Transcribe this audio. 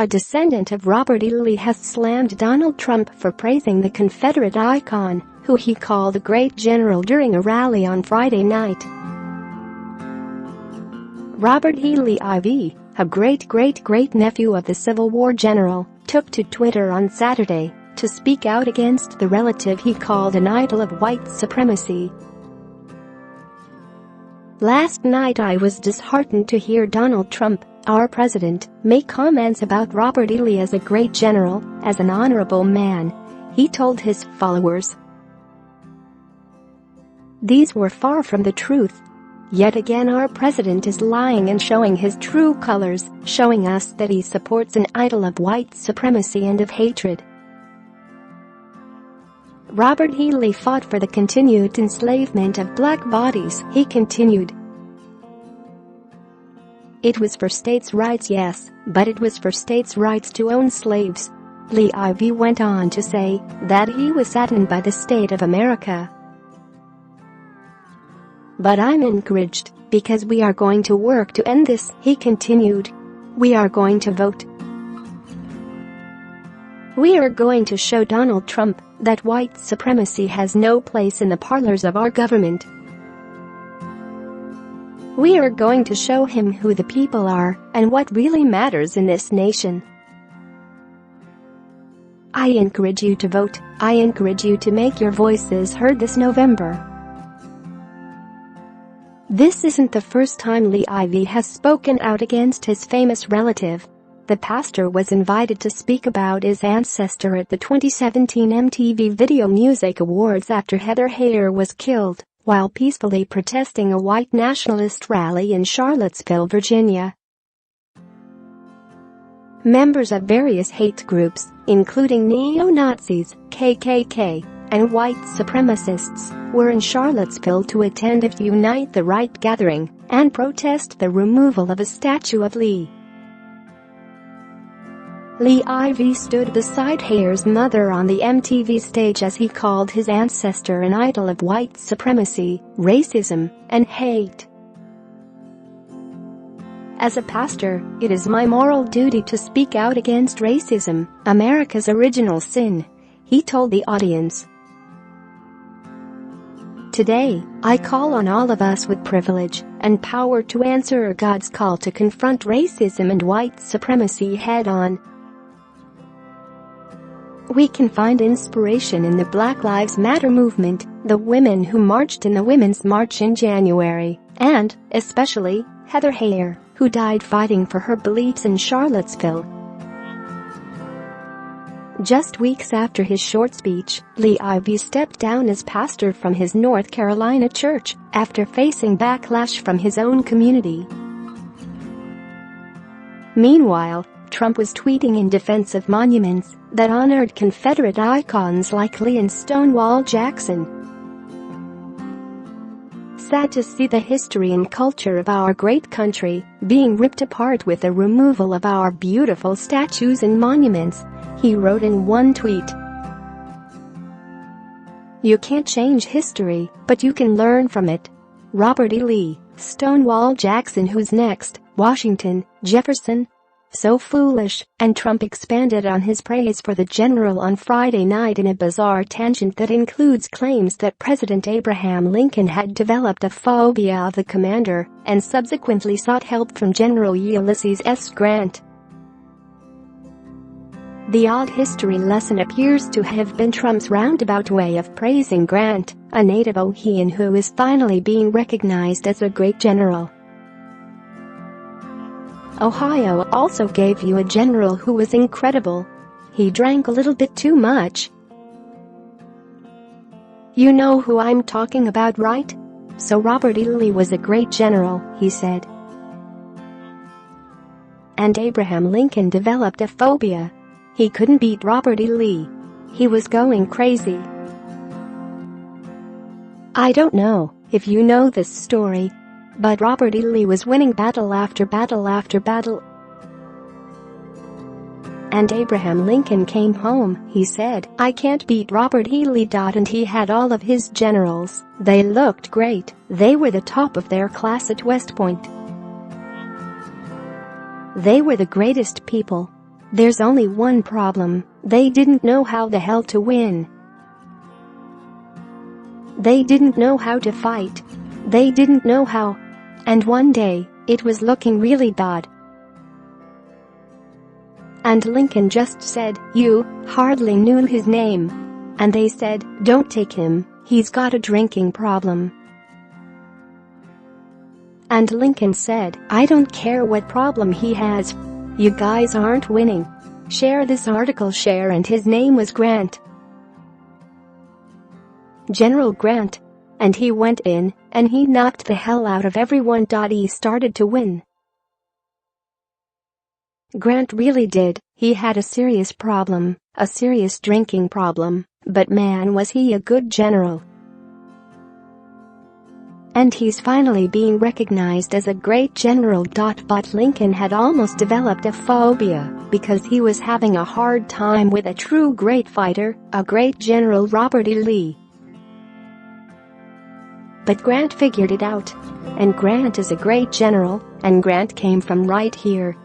A descendant of Robert E. Lee has slammed Donald Trump for praising the Confederate icon, who he called a great general during a rally on Friday night. Robert E. Lee IV, a great-great-great-nephew of the Civil War general, took to Twitter on Saturday to speak out against the relative he called an idol of white supremacy. "Last night I was disheartened to hear Donald Trump, our president, make comments about Robert E. Lee as a great general, as an honorable man," he told his followers. "These were far from the truth. Yet again our president is lying and showing his true colors, showing us that he supports an idol of white supremacy and of hatred." Robert E. Lee fought for the continued enslavement of black bodies, he continued. "It was for states' rights, yes, but it was for states' rights to own slaves." Lee IV went on to say that he was saddened by the state of America. "But I'm encouraged, because we are going to work to end this," he continued. "We are going to vote. We are going to show Donald Trump that white supremacy has no place in the parlors of our government. We are going to show him who the people are and what really matters in this nation. I encourage you to vote. I encourage you to make your voices heard this November." This isn't the first time Lee IV has spoken out against his famous relative. The pastor was invited to speak about his ancestor at the 2017 MTV Video Music Awards after Heather Heyer was killed while peacefully protesting a white nationalist rally in Charlottesville, Virginia. Members of various hate groups, including neo-Nazis, KKK, and white supremacists, were in Charlottesville to attend a Unite the Right gathering and protest the removal of a statue of Lee. Lee IV stood beside Heyer's mother on the MTV stage as he called his ancestor an idol of white supremacy, racism, and hate. "As a pastor, it is my moral duty to speak out against racism, America's original sin," he told the audience. "Today, I call on all of us with privilege and power to answer God's call to confront racism and white supremacy head-on. We can find inspiration in the Black Lives Matter movement, the women who marched in the Women's March in January, and, especially, Heather Heyer, who died fighting for her beliefs in Charlottesville." Just weeks after his short speech, Lee IV stepped down as pastor from his North Carolina church after facing backlash from his own community. Meanwhile, Trump was tweeting in defense of monuments that honored Confederate icons like Lee and Stonewall Jackson. "Sad to see the history and culture of our great country being ripped apart with the removal of our beautiful statues and monuments," he wrote in one tweet. "You can't change history, but you can learn from it. Robert E. Lee, Stonewall Jackson, who's next? Washington, Jefferson? So foolish," and Trump expanded on his praise for the general on Friday night in a bizarre tangent that includes claims that President Abraham Lincoln had developed a phobia of the commander and subsequently sought help from General Ulysses S. Grant. The odd history lesson appears to have been Trump's roundabout way of praising Grant, a native Ohioan who is finally being recognized as a great general. "Ohio also gave you a general who was incredible. He drank a little bit too much. You know who I'm talking about, right? So Robert E. Lee was a great general," he said. "And Abraham Lincoln developed a phobia. He couldn't beat Robert E. Lee. He was going crazy." I don't know if you know this story, but Robert E. Lee was winning battle after battle after battle. "And Abraham Lincoln came home," he said. "I can't beat Robert E. Lee. And he had all of his generals. They looked great. They were the top of their class at West Point. They were the greatest people. There's only one problem: they didn't know how the hell to win. They didn't know how to fight. They didn't know how. And one day, it was looking really bad. And Lincoln just said, "You hardly knew his name." And they said, "Don't take him, he's got a drinking problem." And Lincoln said, "I don't care what problem he has. You guys aren't winning. Share this article, share." And his name was Grant. General Grant. And he went in, and he knocked the hell out of everyone. He started to win. Grant really did. He had a serious problem, a serious drinking problem, but man was he a good general. And he's finally being recognized as a great general. But Lincoln had almost developed a phobia because he was having a hard time with a true great fighter, a great general, Robert E. Lee. But Grant figured it out. And Grant is a great general, and Grant came from right here,